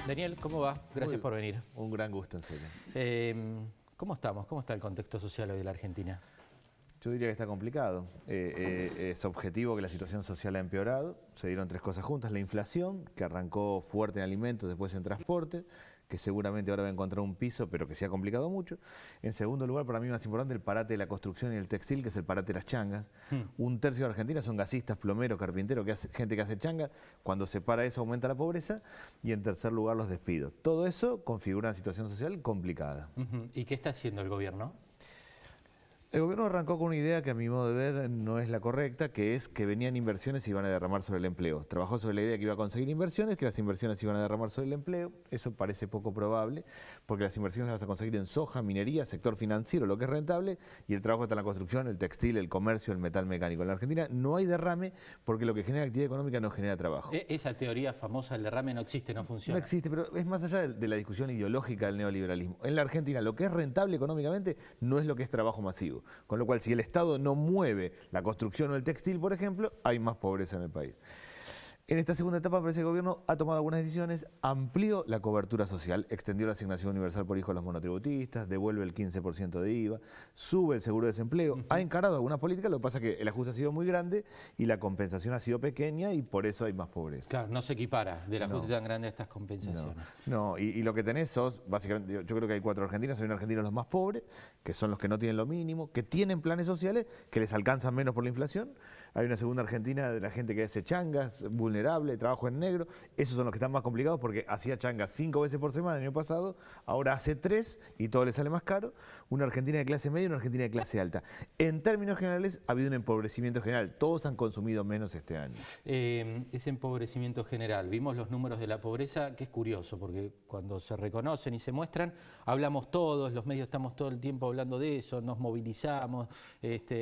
Daniel, ¿cómo va? Gracias por venir. Un gran gusto, en serio. ¿Cómo estamos? ¿Cómo está el contexto social hoy de la Argentina? Yo diría que está complicado. Es objetivo que la situación social ha empeorado. Se dieron tres cosas juntas. La inflación, que arrancó fuerte en alimentos, después en transporte, que seguramente ahora va a encontrar un piso, pero que se ha complicado mucho. En segundo lugar, para mí más importante, el parate de la construcción y el textil, que es el parate de las changas. Un tercio de Argentina son gasistas, plomeros, carpinteros, gente que hace changa. Cuando se para eso aumenta la pobreza. Y en tercer lugar, los despidos. Todo eso configura una situación social complicada. ¿Y qué está haciendo el gobierno? El gobierno arrancó con una idea que a mi modo de ver no es la correcta, que es que venían inversiones y iban a derramar sobre el empleo. Trabajó sobre la idea que iba a conseguir inversiones, que las inversiones iban a derramar sobre el empleo. Eso parece poco probable, porque las inversiones las vas a conseguir en soja, minería, sector financiero, lo que es rentable, y el trabajo está en la construcción, el textil, el comercio, el metal mecánico. En la Argentina no hay derrame porque lo que genera actividad económica no genera trabajo. Esa teoría famosa del derrame no existe, no funciona. No existe, pero es más allá de la discusión ideológica del neoliberalismo. En la Argentina lo que es rentable económicamente no es lo que es trabajo masivo. Con lo cual, si el Estado no mueve la construcción o el textil, por ejemplo, hay más pobreza en el país. En esta segunda etapa, parece que el gobierno ha tomado algunas decisiones, amplió la cobertura social, extendió la asignación universal por hijo a los monotributistas, devuelve el 15% de IVA, sube el seguro de desempleo, ha encarado algunas políticas, lo que pasa es que el ajuste ha sido muy grande y la compensación ha sido pequeña y por eso hay más pobreza. Claro, no se equipara del ajuste tan grande a estas compensaciones. No, y lo que tenés sos, básicamente, yo creo que hay 4 argentinas, hay un argentino los más pobres, que son los que no tienen lo mínimo, que tienen planes sociales, que les alcanzan menos por la inflación. Hay una segunda Argentina de la gente que hace changas, vulnerable, trabajo en negro. Esos son los que están más complicados porque hacía changas 5 veces por semana el año pasado, ahora hace 3 y todo le sale más caro. Una Argentina de clase media y una Argentina de clase alta. En términos generales ha habido un empobrecimiento general. Todos han consumido menos este año. Ese empobrecimiento general, vimos los números de la pobreza, que es curioso porque cuando se reconocen y se muestran, hablamos todos, los medios estamos todo el tiempo hablando de eso, nos movilizamos,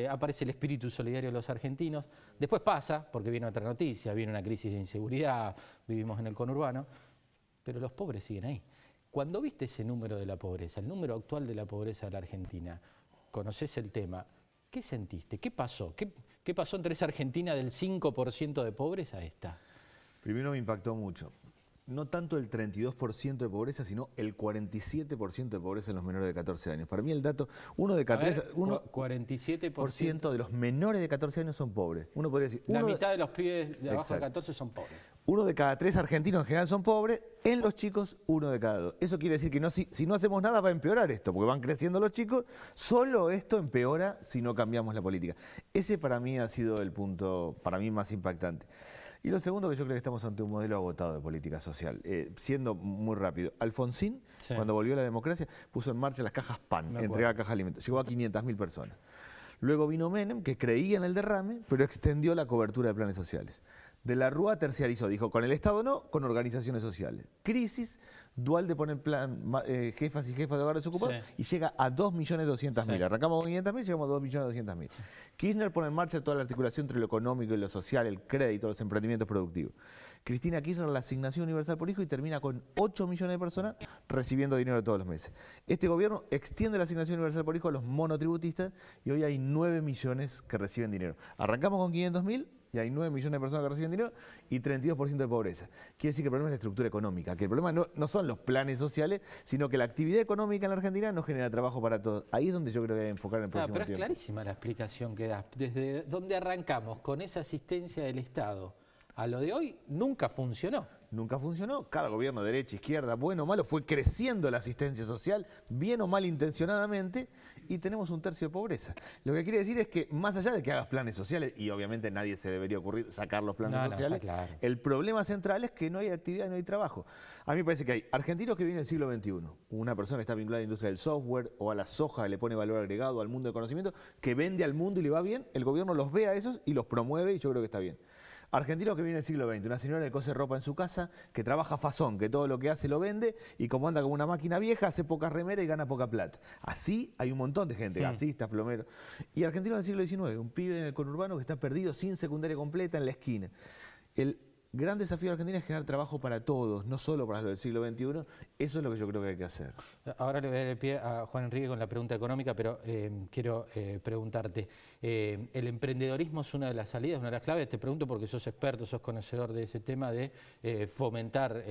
aparece el espíritu solidario de los argentinos. Después pasa, porque viene otra noticia, viene una crisis de inseguridad, vivimos en el conurbano, pero los pobres siguen ahí. Cuando viste ese número de la pobreza, el número actual de la pobreza de la Argentina, conocés el tema, ¿qué sentiste? ¿Qué pasó? ¿Qué pasó entre esa Argentina del 5% de pobreza a esta? Primero me impactó mucho. No tanto el 32% de pobreza, sino el 47% de pobreza en los menores de 14 años. Para mí el dato, 47% de los menores de 14 años son pobres. Uno podría decir... La mitad de los pibes de abajo de 14 son pobres. 1 de cada 3 argentinos en general son pobres, en los chicos 1 de cada 2. Eso quiere decir que si no hacemos nada va a empeorar esto, porque van creciendo los chicos, solo esto empeora si no cambiamos la política. Ese para mí ha sido el punto, para mí, más impactante. Y lo segundo, que yo creo que estamos ante un modelo agotado de política social. Siendo muy rápido, Alfonsín, cuando volvió a la democracia, puso en marcha las cajas PAN, entregaba cajas de alimentos. Llegó a 500.000 personas. Luego vino Menem, que creía en el derrame, pero extendió la cobertura de planes sociales. De la Rúa terciarizó, dijo, con el Estado no, con organizaciones sociales. Crisis, Dualde pone en plan jefas y jefas de hogares ocupados y llega a 2.200.000. Arrancamos con 500.000, llegamos a 2.200.000. Kirchner pone en marcha toda la articulación entre lo económico y lo social, el crédito, los emprendimientos productivos. Cristina Kirchner la asignación universal por hijo y termina con 8 millones de personas recibiendo dinero todos los meses. Este gobierno extiende la asignación universal por hijo a los monotributistas y hoy hay 9 millones que reciben dinero. Arrancamos con 500.000 y hay 9 millones de personas que reciben dinero y 32% de pobreza. Quiere decir que el problema es la estructura económica, que el problema no son los planes sociales, sino que la actividad económica en la Argentina no genera trabajo para todos. Ahí es donde yo creo que hay que enfocar en el próximo tiempo. Pero es clarísima la explicación que das. Desde donde arrancamos con esa asistencia del Estado a lo de hoy, nunca funcionó. Nunca funcionó. Cada gobierno, derecha, izquierda, bueno o malo, fue creciendo la asistencia social, bien o mal intencionadamente, y tenemos un tercio de pobreza. Lo que quiere decir es que más allá de que hagas planes sociales, y obviamente nadie se debería ocurrir sacar los planes sociales, claro, el problema central es que no hay actividad, no hay trabajo. A mí me parece que hay argentinos que viven del siglo XXI, una persona que está vinculada a la industria del software o a la soja, le pone valor agregado al mundo del conocimiento, que vende al mundo y le va bien, el gobierno los ve a esos y los promueve y yo creo que está bien. Argentino que viene del siglo XX, una señora que cose ropa en su casa, que trabaja fazón, que todo lo que hace lo vende y como anda como una máquina vieja, hace poca remera y gana poca plata. Así hay un montón de gente, gasistas, plomeros. Y argentino del siglo XIX, un pibe en el conurbano que está perdido sin secundaria completa en la esquina. gran desafío de Argentina es generar trabajo para todos, no solo para los del siglo XXI. Eso es lo que yo creo que hay que hacer. Ahora le voy a dar el pie a Juan Enrique con la pregunta económica, pero quiero preguntarte, ¿el emprendedorismo es una de las salidas, una de las claves? Te pregunto porque sos experto, sos conocedor de ese tema de fomentar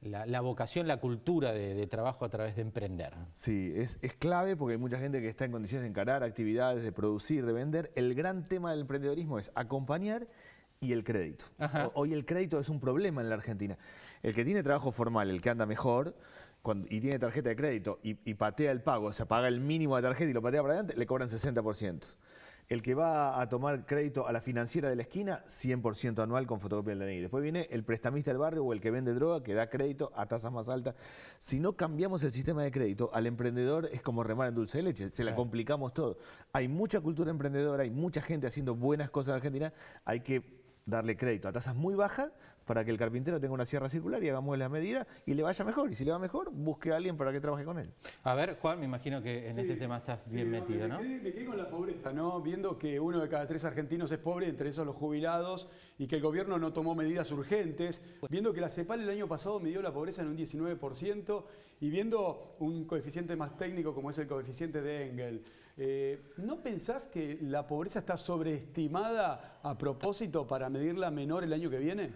la vocación, la cultura de trabajo a través de emprender. Sí, es clave porque hay mucha gente que está en condiciones de encarar actividades, de producir, de vender. El gran tema del emprendedorismo es acompañar y el crédito. Hoy el crédito es un problema en la Argentina. El que tiene trabajo formal, el que anda mejor y tiene tarjeta de crédito y patea el pago, o sea, paga el mínimo de tarjeta y lo patea para adelante, le cobran 60%. El que va a tomar crédito a la financiera de la esquina, 100% anual con fotocopia del DNI. Después viene el prestamista del barrio o el que vende droga, que da crédito a tasas más altas. Si no cambiamos el sistema de crédito, al emprendedor es como remar en dulce de leche, se la complicamos todo. Hay mucha cultura emprendedora, hay mucha gente haciendo buenas cosas en Argentina, hay que darle crédito a tasas muy bajas para que el carpintero tenga una sierra circular y hagamos las medidas y le vaya mejor. Y si le va mejor, busque a alguien para que trabaje con él. A ver, Juan, me imagino que en este tema estás bien metido, ¿no? Me quedé con la pobreza, ¿no? Viendo que 1 de cada 3 argentinos es pobre, entre esos los jubilados, y que el gobierno no tomó medidas urgentes. Viendo que la CEPAL el año pasado midió la pobreza en un 19%, y viendo un coeficiente más técnico como es el coeficiente de Engel. ¿No pensás que la pobreza está sobreestimada a propósito para medirla menor el año que viene?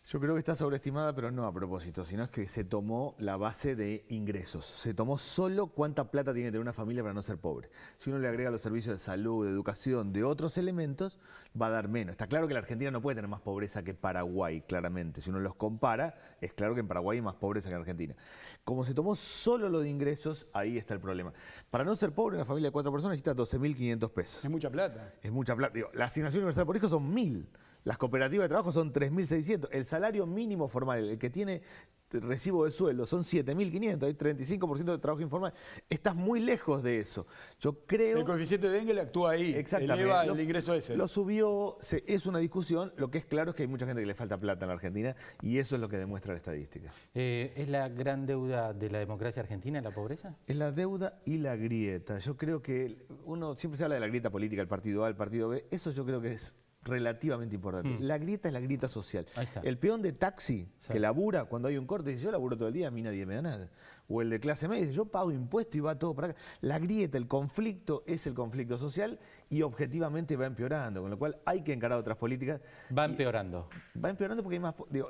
Yo creo que está sobreestimada, pero no a propósito, sino es que se tomó la base de ingresos. Se tomó solo cuánta plata tiene que tener una familia para no ser pobre. Si uno le agrega los servicios de salud, de educación, de otros elementos, va a dar menos. Está claro que la Argentina no puede tener más pobreza que Paraguay, claramente. Si uno los compara, es claro que en Paraguay hay más pobreza que en Argentina. Como se tomó solo lo de ingresos, ahí está el problema. Para no ser pobre, una familia de 4 personas necesita 12.500 pesos. Es mucha plata. Es mucha plata. Digo, la asignación universal por hijo son 1.000. Las cooperativas de trabajo son 3.600. El salario mínimo formal, el que tiene recibo de sueldo, son 7.500. Hay 35% de trabajo informal. Estás muy lejos de eso. Yo creo... El coeficiente de Engel actúa ahí, eleva el ingreso ese. Lo subió, es una discusión. Lo que es claro es que hay mucha gente que le falta plata en la Argentina y eso es lo que demuestra la estadística. ¿Es la gran deuda de la democracia argentina la pobreza? Es la deuda y la grieta. Yo creo que uno siempre se habla de la grieta política, el partido A, el partido B. Eso yo creo que es relativamente importante. La grieta es la grieta social. El peón de taxi que labura cuando hay un corte dice yo laburo todo el día, a mí nadie me da nada. O el de clase media dice yo pago impuestos y va todo para acá. La grieta, el conflicto es el conflicto social y objetivamente va empeorando, con lo cual hay que encarar otras políticas. Va empeorando. Va empeorando porque hay más... Digo,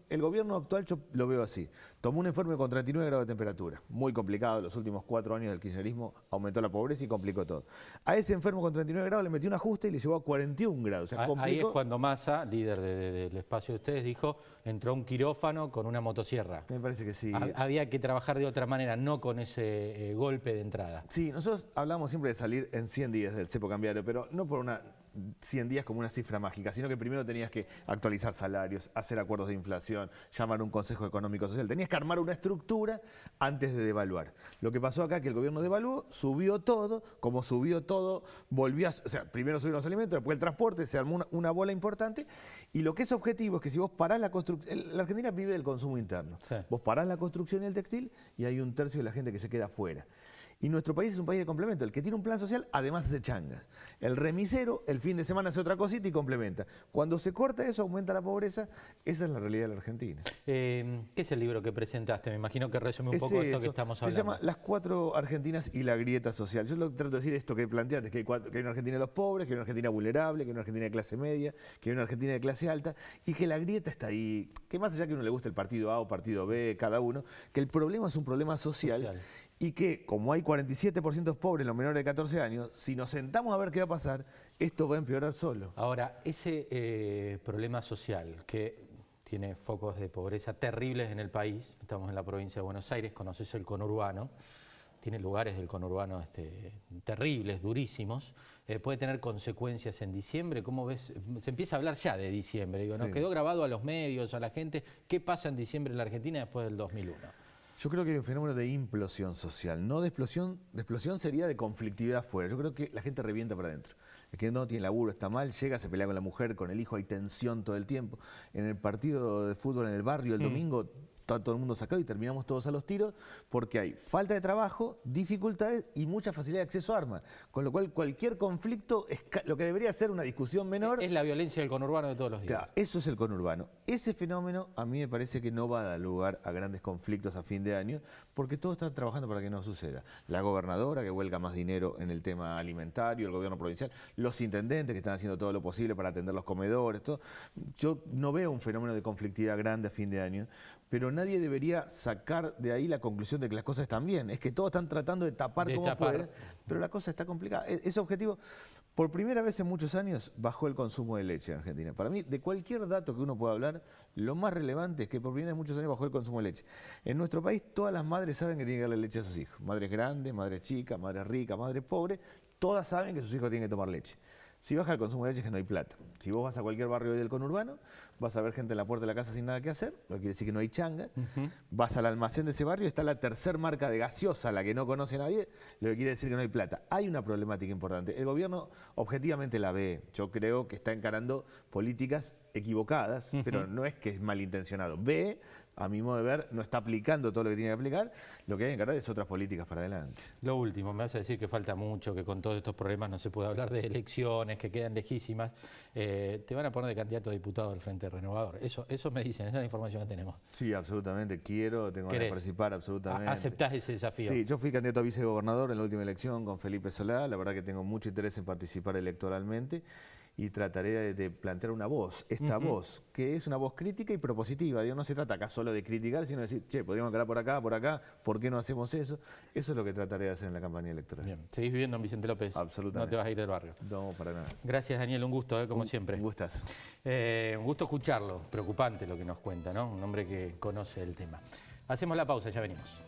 el gobierno actual yo lo veo así. Tomó un informe con 39 grados de temperatura. Muy complicado. Los últimos 4 años del kirchnerismo aumentó la pobreza y complicó todo. A ese enfermo con 39 grados le metió un ajuste y le llevó a 41 grados. O sea, ahí es cuando Massa, líder del espacio de ustedes, dijo, entró a un quirófano con una motosierra. Me parece que sí. Había que trabajar de otra manera, no con ese golpe de entrada. Sí, nosotros hablamos siempre de salir en 100 días del cepo cambiario, pero no por 100 días como una cifra mágica, sino que primero tenías que actualizar salarios, hacer acuerdos de inflación, llamar a un consejo económico social. Tenías que armar una estructura antes de devaluar. Lo que pasó acá es que el gobierno devaluó, subió todo, como subió todo, o sea, primero subieron los alimentos, después el transporte, se armó una bola importante, y lo que es objetivo es que si vos parás la construcción, la Argentina vive del consumo interno, vos parás la construcción y el textil y hay 1/3 de la gente que se queda afuera. Y nuestro país es un país de complemento. El que tiene un plan social, además hace changas. El remisero, el fin de semana hace otra cosita y complementa. Cuando se corta eso, aumenta la pobreza. Esa es la realidad de la Argentina. ¿Qué es el libro que presentaste? Me imagino que resume un poco esto que estamos hablando. Se llama Las 4 Argentinas y la grieta social. Yo lo trato de decir esto que planteaste, que hay una Argentina de los pobres, que hay una Argentina vulnerable, que hay una Argentina de clase media, que hay una Argentina de clase alta, y que la grieta está ahí. Que más allá que a uno le guste el partido A o partido B, cada uno, que el problema es un problema social. Y que, como hay 47% pobres en los menores de 14 años, si nos sentamos a ver qué va a pasar, esto va a empeorar solo. Ahora, ese problema social que tiene focos de pobreza terribles en el país, estamos en la provincia de Buenos Aires, conoces el conurbano, tiene lugares del conurbano terribles, durísimos, puede tener consecuencias en diciembre. ¿Cómo ves? Se empieza a hablar ya de diciembre, digo, nos quedó grabado a los medios, a la gente, ¿qué pasa en diciembre en la Argentina después del 2001? Yo creo que hay un fenómeno de implosión social, no de explosión. De explosión sería de conflictividad afuera. Yo creo que la gente revienta para adentro. El que no tiene laburo está mal, llega, se pelea con la mujer, con el hijo, hay tensión todo el tiempo. En el partido de fútbol en el barrio el domingo, está todo el mundo sacado y terminamos todos a los tiros porque hay falta de trabajo, dificultades y mucha facilidad de acceso a armas. Con lo cual cualquier conflicto, lo que debería ser una discusión menor... Es la violencia del conurbano de todos los días. Claro, eso es el conurbano. Ese fenómeno a mí me parece que no va a dar lugar a grandes conflictos a fin de año porque todos están trabajando para que no suceda. La gobernadora que vuelca más dinero en el tema alimentario, el gobierno provincial, los intendentes que están haciendo todo lo posible para atender los comedores, todo. Yo no veo un fenómeno de conflictividad grande a fin de año, pero nadie debería sacar de ahí la conclusión de que las cosas están bien. Es que todos están tratando de tapar como pueden, pero la cosa está complicada. Ese objetivo, por primera vez en muchos años, bajó el consumo de leche en Argentina. Para mí, de cualquier dato que uno pueda hablar, lo más relevante es que por primera vez en muchos años bajó el consumo de leche. En nuestro país, todas las madres saben que tienen que darle leche a sus hijos. Madres grandes, madres chicas, madres ricas, madres pobres, todas saben que sus hijos tienen que tomar leche. Si baja el consumo de leche es que no hay plata. Si vos vas a cualquier barrio del conurbano, vas a ver gente en la puerta de la casa sin nada que hacer, lo que quiere decir que no hay changa. Vas al almacén de ese barrio, está la tercer marca de gaseosa, la que no conoce nadie, lo que quiere decir que no hay plata. Hay una problemática importante. El gobierno objetivamente la ve. Yo creo que está encarando políticas equivocadas, pero no es que es malintencionado. Ve, a mi modo de ver, no está aplicando todo lo que tiene que aplicar, lo que hay que encarar es otras políticas para adelante. Lo último, me vas a decir que falta mucho, que con todos estos problemas no se puede hablar de elecciones, que quedan lejísimas. Te van a poner de candidato a diputado del Frente Renovador. Eso me dicen, esa es la información que tenemos. Sí, absolutamente. Tengo ganas de participar, absolutamente. ¿Aceptás ese desafío? Sí, yo fui candidato a vicegobernador en la última elección con Felipe Solá. La verdad que tengo mucho interés en participar electoralmente y trataré de plantear una voz, esta voz, que es una voz crítica y propositiva. Digo, no se trata acá solo de criticar, sino de decir, che, podríamos encarar por acá, ¿por qué no hacemos eso? Eso es lo que trataré de hacer en la campaña electoral. Bien. ¿Seguís viviendo en Vicente López? Absolutamente. No te vas a ir del barrio. No, para nada. Gracias, Daniel, un gusto, como siempre. Un gustazo. Un gusto escucharlo, preocupante lo que nos cuenta, ¿no? Un hombre que conoce el tema. Hacemos la pausa, ya venimos.